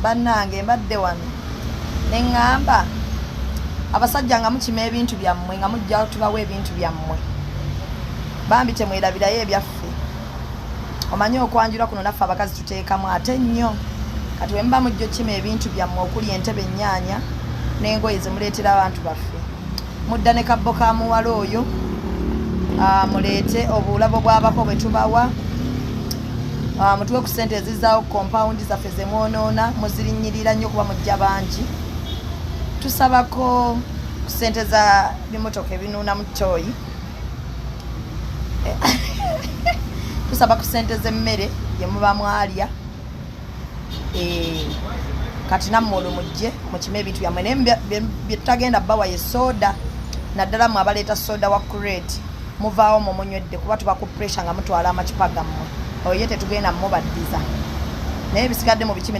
bannange mbadde wano ne ŋŋamba abasajja nga mukima ebintu byammwe nga mujja tubawa ebintu byammwe bambi temwerabirayo ebyaffe omanyi okwanjula kuno naffe abakazi tuteekamu ate nnyo kati bwe muba mujja okima ebintu byammwe okuli entebe ennyaanya n'engoye zemuleetera abantu baffe mudda ne kabbo ka muwala oyo muleete obulabo bw'abako bwe tubawa mutuwe ku ssente ezizaawo kompawundi zaffe ze mwonoona muzirinnyirira nnyo kuba mujja bangi tusabako ku ssente za bimotoka ebinuuna mu toyi tusaba ku ssente z'emmere gye muba mwalya kati nammwe olwo mujje mukime ebintu byammwe naye bye tutagenda bawa ye soda naddala mmwe abaleeta soda wa crate muvaawo mumunywedde kuba tuba ku pressure nga mutwala amacupa gammwe oyo ye tetugenda mubaddiza naye ebisigadde mu bikime